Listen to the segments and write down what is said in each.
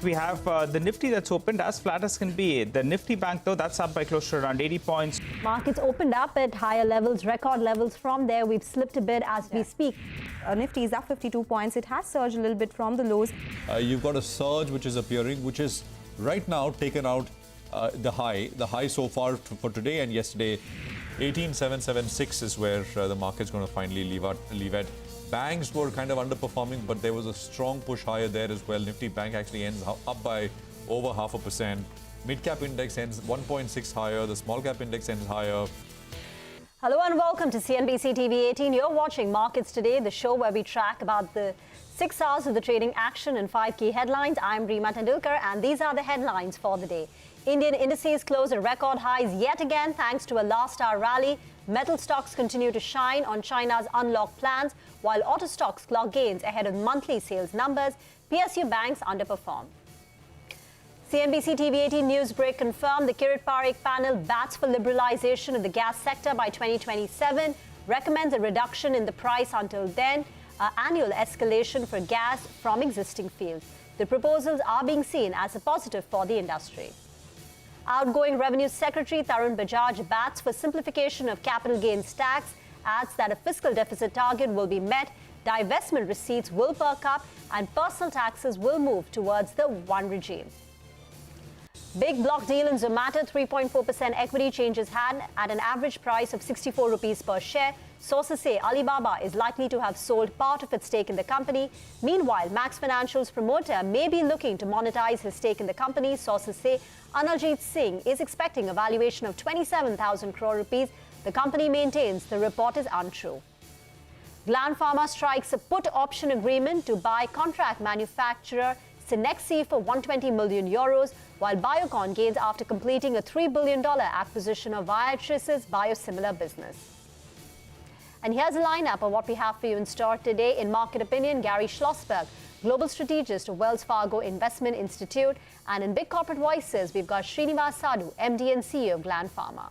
We have the Nifty that's opened as flat as can be. The Nifty Bank, though, that's up by close to around 80 points. Markets opened up at higher levels, record levels. From there, we've slipped a bit as we speak. Nifty is up 52 points. It has surged a little bit from the lows. You've got a surge which is appearing, which is right now taken out the high so far for today and yesterday. 18,776 is where the market's going to finally leave at. Banks were kind of underperforming, but there was a strong push higher there as well. Nifty Bank actually ends up by over 0.5%. Mid-cap index ends 1.6 higher. The small-cap index ends higher. Hello and welcome to CNBC TV 18. You're watching Markets Today, the show where we track about the 6 hours of the trading action and 5 key headlines. I'm Reema Tendulkar, and these are the headlines for the day. Indian indices closed at record highs yet again thanks to a last-hour rally. Metal stocks continue to shine on China's unlock plans, while auto stocks clock gains ahead of monthly sales numbers. PSU banks underperform. CNBC TV 18 Newsbreak confirmed the Kirit Parikh panel bats for liberalization of the gas sector by 2027, recommends a reduction in the price until then, annual escalation for gas from existing fields. The proposals are being seen as a positive for the industry. Outgoing Revenue Secretary Tarun Bajaj bats for simplification of capital gains tax, adds that a fiscal deficit target will be met, divestment receipts will perk up, and personal taxes will move towards the one regime. Big block deal in Zomato, 3.4% equity changes hand at an average price of 64 rupees per share. Sources say Alibaba is likely to have sold part of its stake in the company. Meanwhile, Max Financial's promoter may be looking to monetize his stake in the company. Sources say Anuljit Singh is expecting a valuation of 27,000 crore rupees. The company maintains the report is untrue. Gland Pharma strikes a put option agreement to buy contract manufacturer Sensex for 120 million euros, while Biocon gains after completing a $3 billion acquisition of Viatris's biosimilar business. And here's a lineup of what we have for you in store today. In Market Opinion, Gary Schlossberg, Global Strategist of Wells Fargo Investment Institute. And in Big Corporate Voices, we've got Srinivas Sadhu, MD and CEO of Gland Pharma.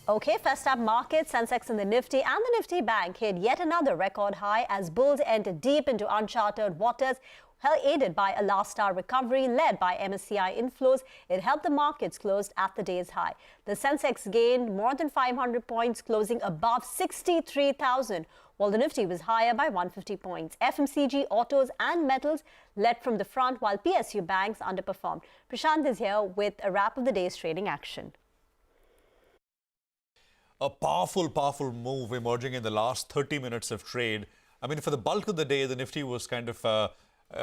Okay, first up, markets, Sensex and the Nifty and the Nifty Bank hit yet another record high as bulls entered deep into uncharted waters, aided by a last-hour recovery led by MSCI inflows. It helped the markets close at the day's high. The Sensex gained more than 500 points, closing above 63,000, while the Nifty was higher by 150 points. FMCG, autos and metals led from the front, while PSU banks underperformed. Prashant is here with a wrap of the day's trading action. A powerful move emerging in the last 30 minutes of trade. I mean, for the bulk of the day, the Nifty was kind of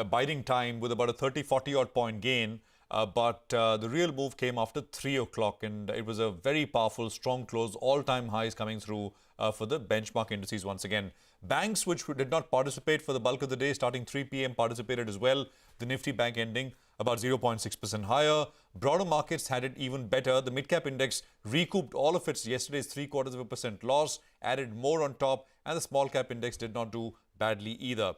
biding time with about a 30-40 odd point gain. But the real move came after 3 o'clock, and it was a very powerful, strong close, all-time highs coming through for the benchmark indices once again. Banks, which did not participate for the bulk of the day, starting 3 p.m., participated as well. The Nifty Bank ending about 0.6% higher. Broader markets had it even better. The mid-cap index recouped all of its yesterday's 0.75% loss, added more on top, and the small-cap index did not do badly either.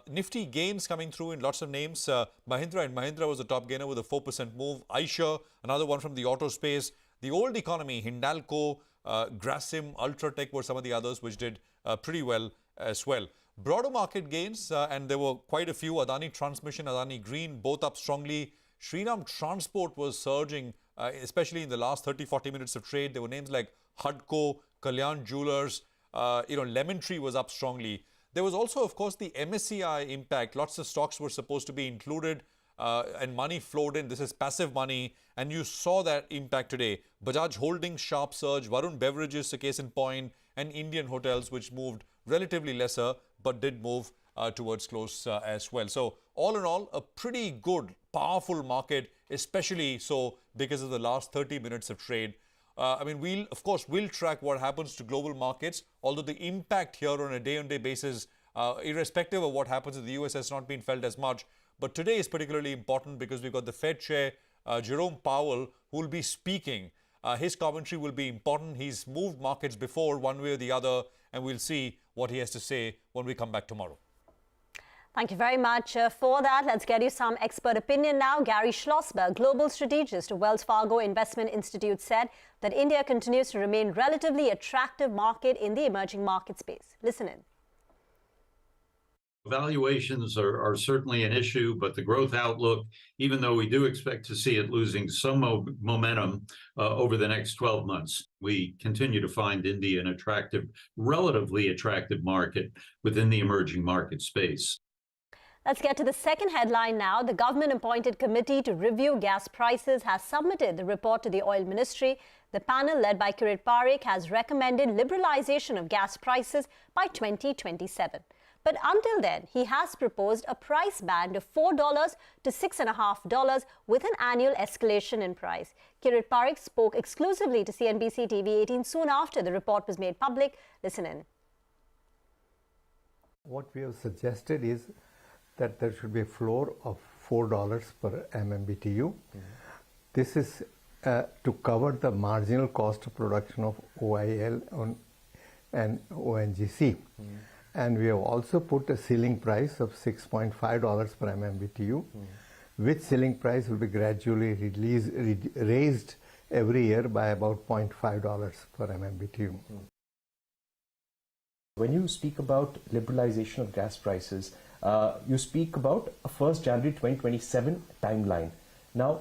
Nifty gains coming through in lots of names. Mahindra & Mahindra was the top gainer with a 4% move. Aisha, another one from the auto space. The old economy, Hindalco, Grasim, UltraTech were some of the others which did pretty well as well. Broader market gains, and there were quite a few. Adani Transmission, Adani Green, both up strongly. Shriram Transport was surging, especially in the last 30-40 minutes of trade. There were names like Hudco, Kalyan Jewelers, Lemon Tree was up strongly. There was also, of course, the MSCI impact. Lots of stocks were supposed to be included and money flowed in. This is passive money, and you saw that impact today. Bajaj Holdings, sharp surge. Varun Beverages, a case in point, and Indian Hotels, which moved relatively lesser, but did move towards close as well. So all in all, a pretty good, powerful market, especially so because of the last 30 minutes of trade. We'll track what happens to global markets, although the impact here on a day-on-day basis, irrespective of what happens in the US, has not been felt as much. But today is particularly important because we've got the Fed Chair, Jerome Powell, who will be speaking. His commentary will be important. He's moved markets before one way or the other, and we'll see what he has to say when we come back tomorrow. Thank you very much for that. Let's get you some expert opinion now. Gary Schlossberg, Global Strategist of Wells Fargo Investment Institute, said that India continues to remain relatively attractive market in the emerging market space. Listen in. Valuations are certainly an issue, but the growth outlook, even though we do expect to see it losing some momentum over the next 12 months, we continue to find India an attractive, relatively attractive market within the emerging market space. Let's get to the second headline now. The government-appointed committee to review gas prices has submitted the report to the Oil Ministry. The panel, led by Kirit Parikh, has recommended liberalization of gas prices by 2027. But until then, he has proposed a price band of $4 to $6.50 with an annual escalation in price. Kirit Parikh spoke exclusively to CNBC TV 18 soon after the report was made public. Listen in. What we have suggested is that there should be a floor of $4 per MMBTU. This is to cover the marginal cost of production of OIL and ONGC. And we have also put a ceiling price of $6.5 per MMBTU, which ceiling price will be gradually raised every year by about $0.5 per MMBTU. When you speak about liberalization of gas prices, you speak about a 1st January 2027 timeline. Now,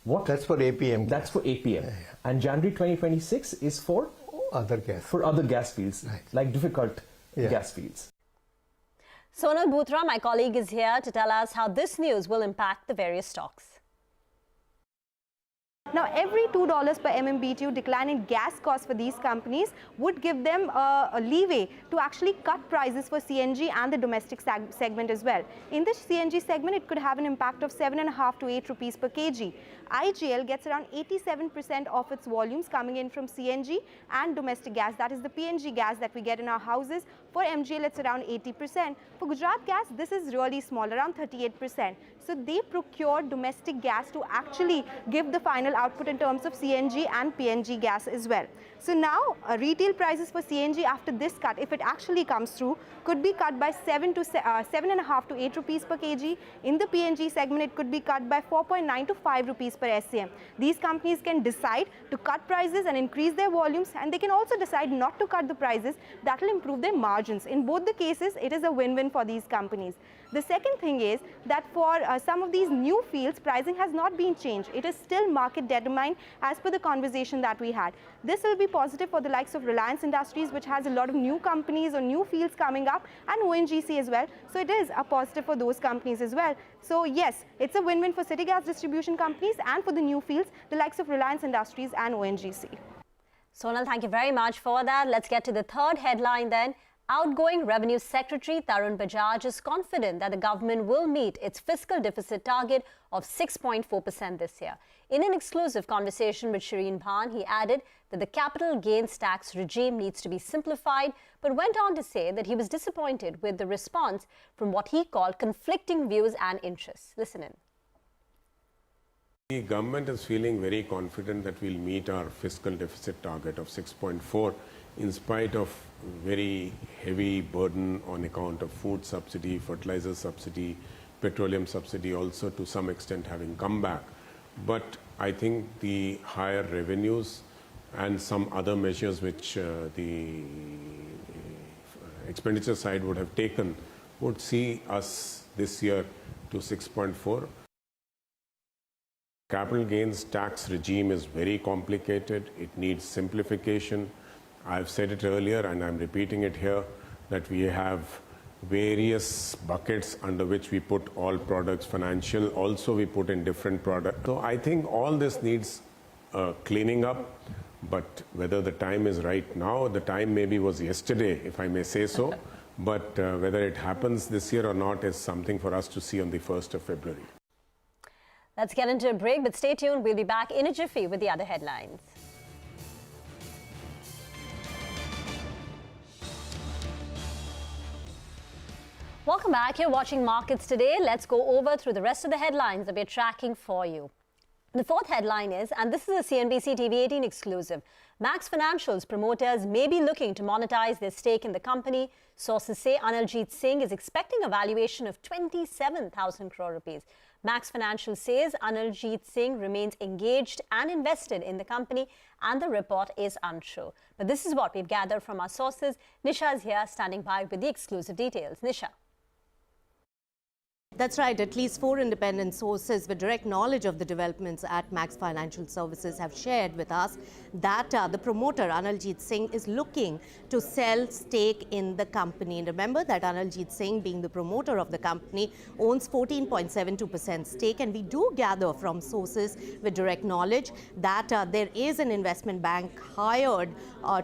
what? That's for APM. That's for APM. Yeah. And January 2026 is for? Other gas. For other gas fields, right. Like difficult gas fields. Sonal Bhutra, my colleague, is here to tell us how this news will impact the various stocks. Now, every $2 per MMBTU decline in gas costs for these companies would give them a leeway to actually cut prices for CNG and the domestic segment as well. In the CNG segment, it could have an impact of 7.5 to 8 rupees per kg. IGL gets around 87% of its volumes coming in from CNG and domestic gas. That is the PNG gas that we get in our houses. For MGL, it's around 80%. For Gujarat Gas, this is really small, around 38%. So they procure domestic gas to actually give the final output in terms of CNG and PNG gas as well. So now retail prices for CNG after this cut, if it actually comes through, could be cut by 7.5 to 8 rupees per kg. In the PNG segment, it could be cut by 4.9 to 5 rupees per SCM. These companies can decide to cut prices and increase their volumes, and they can also decide not to cut the prices. That will improve their margins. In both the cases, it is a win-win for these companies. The second thing is that for some of these new fields, pricing has not been changed. It is still market determined as per the conversation that we had. This will be positive for the likes of Reliance Industries, which has a lot of new companies or new fields coming up, and ONGC as well. So it is a positive for those companies as well. So yes, it's a win-win for city gas distribution companies and for the new fields, the likes of Reliance Industries and ONGC. Sonal, thank you very much for that. Let's get to the third headline then. Outgoing Revenue Secretary Tarun Bajaj is confident that the government will meet its fiscal deficit target of 6.4% this year. In an exclusive conversation with Shireen Bhan, he added that the capital gains tax regime needs to be simplified, but went on to say that he was disappointed with the response from what he called conflicting views and interests. Listen in. The government is feeling very confident that we'll meet our fiscal deficit target of 6.4 in spite of very heavy burden on account of food subsidy, fertilizer subsidy, petroleum subsidy also to some extent having come back. But I think the higher revenues and some other measures which the expenditure side would have taken would see us this year to 6.4. Capital gains tax regime is very complicated. It needs simplification. I've said it earlier and I'm repeating it here that we have various buckets under which we put all products. Financial also we put in different products. So I think all this needs cleaning up, but whether the time is right now, the time maybe was yesterday, if I may say so, but whether it happens this year or not is something for us to see on the 1st of February. Let's get into a break, but stay tuned. We'll be back in a jiffy with the other headlines. Welcome back. You're watching Markets Today. Let's go over through the rest of the headlines that we're tracking for you. The fourth headline is, and this is a CNBC TV 18 exclusive, Max Financial's promoters may be looking to monetize their stake in the company. Sources say Anuljit Singh is expecting a valuation of 27,000 crore rupees. Max Financial says Anuljit Singh remains engaged and invested in the company, and the report is untrue. But this is what we've gathered from our sources. Nisha is here standing by with the exclusive details. Nisha. That's right. At least 4 independent sources with direct knowledge of the developments at Max Financial Services have shared with us that the promoter, Analjit Singh, is looking to sell stake in the company. And remember that Analjit Singh, being the promoter of the company, owns 14.72% stake. And we do gather from sources with direct knowledge that there is an investment bank hired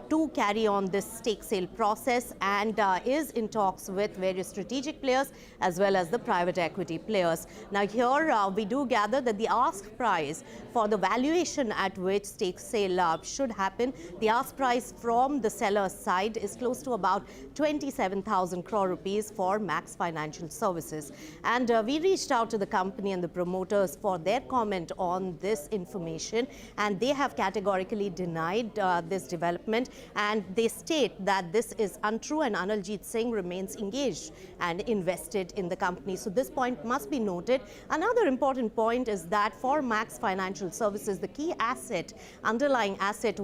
to carry on this stake sale process and is in talks with various strategic players as well as the private equity players. Now here we do gather that the ask price for the valuation at which stake sale should happen, the ask price from the seller's side is close to about 27,000 crore rupees for Max Financial Services. And we reached out to the company and the promoters for their comment on this information, and they have categorically denied this development, and they state that this is untrue and Analjit Singh remains engaged and invested in the company. So this point must be noted. Another important point is that for Max Financial Services, the key asset, underlying asset,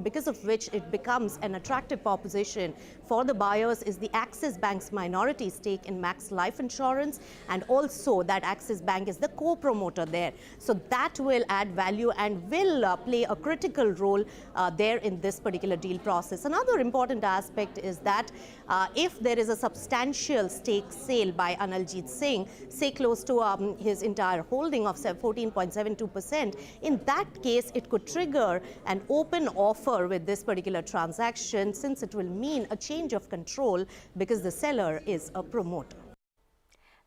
because of which it becomes an attractive proposition for the buyers, is the Axis Bank's minority stake in Max Life Insurance, and also that Axis Bank is the co-promoter there. So that will add value and will play a critical role there in this particular deal process. Another important aspect is that if there is a substantial stake sale by Analjit Singh, say close to his entire holding of 14.72%, in that case it could trigger an open offer with this particular transaction, since it will mean a change of control because the seller is a promoter.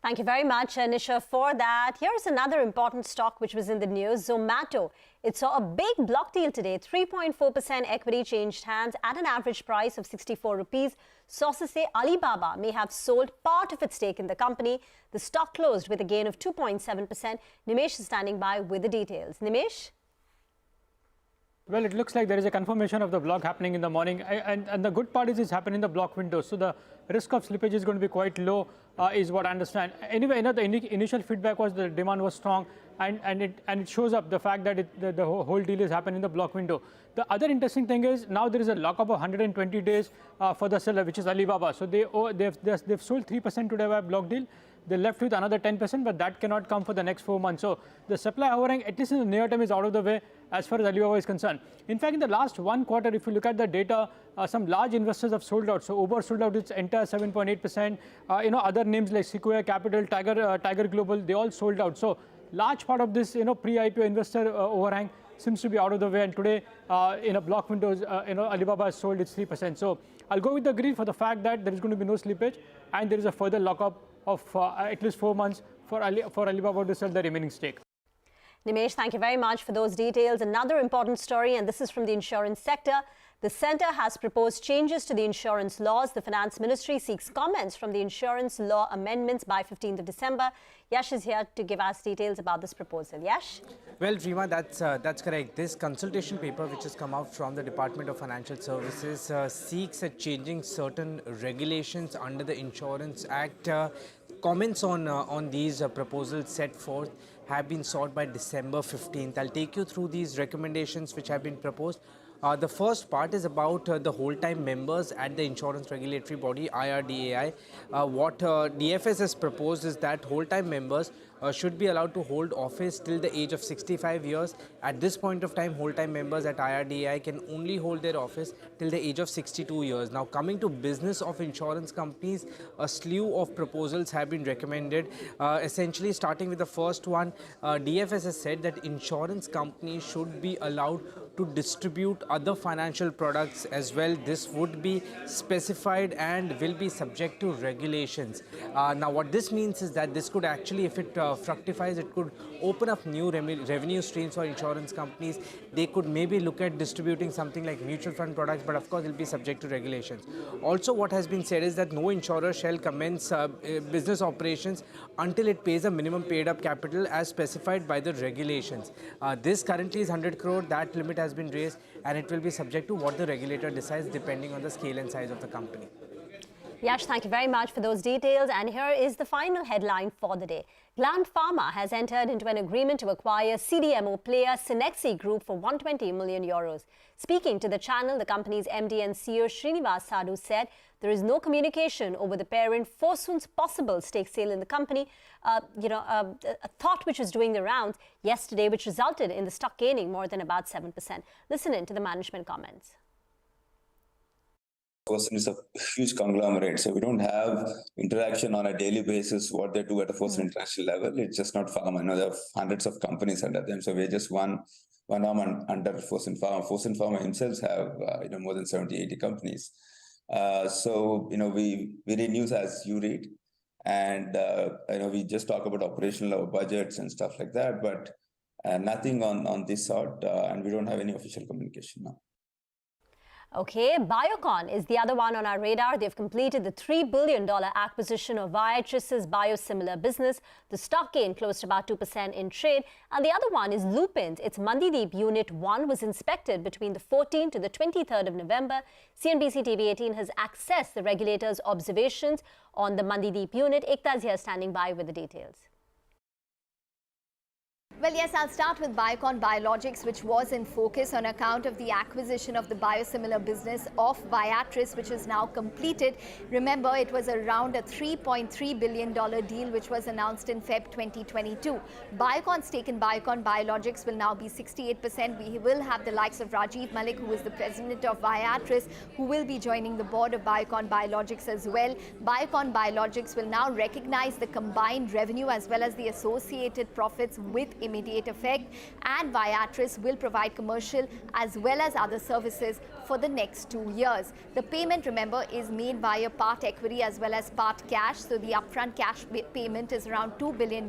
Thank you very much, Nisha, for that. Here's another important stock which was in the news, Zomato. It saw a big block deal today. 3.4% equity changed hands at an average price of 64 rupees. Sources say Alibaba may have sold part of its stake in the company. The stock closed with a gain of 2.7%. Nimesh is standing by with the details. Nimesh? Well, it looks like there is a confirmation of the block happening in the morning, and the good part is it's happening in the block window, so the risk of slippage is going to be quite low, is what I understand. Anyway, the initial feedback was the demand was strong, and it shows up the fact that the whole deal is happening in the block window. The other interesting thing is now there is a lockup of 120 days for the seller, which is Alibaba. So they've sold 3% today by block deal. They're left with another 10%, but that cannot come for the next 4 months. So the supply overhang, at least in the near term, is out of the way as far as Alibaba is concerned. In fact, in the last 1 quarter, if you look at the data, some large investors have sold out. So Uber sold out its entire 7.8%. Other names like Sequoia Capital, Tiger Global, they all sold out. So large part of this, pre-IPO investor overhang seems to be out of the way. And today, in a block windows, Alibaba has sold its 3%. So I'll go with the green for the fact that there is going to be no slippage, and there is a further lockup of at least 4 months for Alibaba to sell the remaining stake. Nimesh, thank you very much for those details. Another important story, and this is from the insurance sector. The centre has proposed changes to the insurance laws. The Finance Ministry seeks comments from the insurance law amendments by 15th of December. Yash is here to give us details about this proposal. Yash? Well, Rima, that's correct. This consultation paper, which has come out from the Department of Financial Services, seeks at changing certain regulations under the Insurance Act. Comments on these proposals set forth have been sought by December 15th. I'll take you through these recommendations which have been proposed. The first part is about the whole-time members at the insurance regulatory body, IRDAI. What DFS has proposed is that whole-time members should be allowed to hold office till the age of 65 years. At this point of time, whole-time members at IRDAI can only hold their office till the age of 62 years. Now, coming to business of insurance companies, a slew of proposals have been recommended. Essentially, starting with the first one, DFS has said that insurance companies should be allowed to distribute other financial products as well. This would be specified and will be subject to regulations. Now, what this means is that this could actually, if it fructifies, it could open up new revenue streams for insurance companies. They could maybe look at distributing something like mutual fund products, but of course, it will be subject to regulations. Also, what has been said is that no insurer shall commence business operations until it pays a minimum paid-up capital as specified by the regulations. This currently is 100 crore. That limit has been raised, and it will be subject to what the regulator decides depending on the scale and size of the company. Yash, thank you very much for those details. And here is the final headline for the day. Gland Pharma has entered into an agreement to acquire CDMO player Cenexi Group for 120 million euros. Speaking to the channel, the company's MD and CEO Srinivas Sadhu said there is no communication over the parent Forsun's possible stake sale in the company. A thought which was doing the rounds yesterday, which resulted in the stock gaining more than about 7%. Listen in to the management comments. Forsun is a huge conglomerate, so we don't have interaction on a daily basis what they do at a Forsun international level. It's just not pharma. There are hundreds of companies under them, so we're just one arm under Forsun Pharma. Forsun Pharma themselves have more than 70, 80 companies. We read news as you read, and we just talk about operational budgets and stuff like that, but nothing on this sort, and we don't have any official communication now. Okay, Biocon is the other one on our radar. They've completed the $3 billion acquisition of Viatris's biosimilar business. The stock gain closed about 2% in trade. And the other one is Lupin's. Its Mandideep Unit 1 was inspected between the 14th to the 23rd of November. CNBC TV 18 has accessed the regulator's observations on the Mandideep unit. Ekta is here standing by with the details. Well, yes, I'll start with Biocon Biologics, which was in focus on account of the acquisition of the biosimilar business of Viatris, which is now completed. Remember, it was around a $3.3 billion deal, which was announced in Feb 2022. Biocon's stake in Biocon Biologics will now be 68%. We will have the likes of Rajiv Malik, who is the president of Viatris, who will be joining the board of Biocon Biologics as well. Biocon Biologics will now recognize the combined revenue as well as the associated profits with immediate effect, and Viatris will provide commercial as well as other services for the next 2 years. The payment, remember, is made via part equity as well as part cash. So the upfront cash payment is around $2 billion,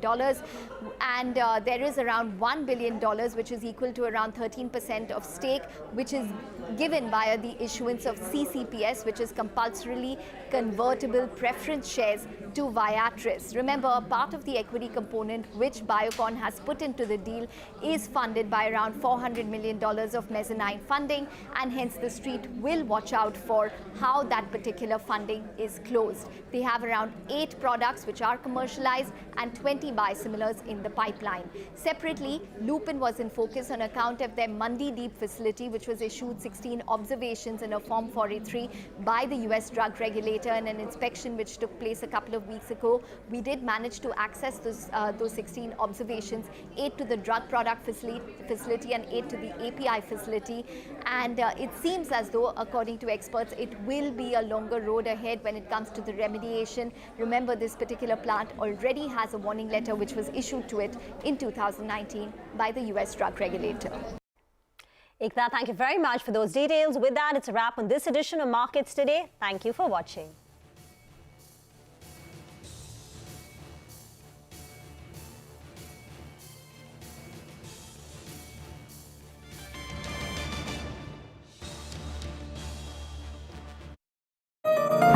and there is around $1 billion, which is equal to around 13% of stake, which is given via the issuance of CCPS, which is compulsorily convertible preference shares to Viatris. Remember, a part of the equity component which Biocon has put into the deal is funded by around $400 million of mezzanine funding, and hence the street will watch out for how that particular funding is closed. They have around 8 products which are commercialized and 20 biosimilars in the pipeline. Separately, Lupin was in focus on account of their Mandideep facility, which was issued 16 observations in a Form 483 by the US drug regulator in an inspection which took place a couple of weeks ago. We did manage to access those 16 observations, 8 to the drug product facility and 8 to the API facility. And it seems as though, according to experts, it will be a longer road ahead when it comes to the remediation. Remember, this particular plant already has a warning letter which was issued to it in 2019 by the US drug regulator. Ekta, thank you very much for those details. With that, it's a wrap on this edition of Markets Today. Thank you for watching.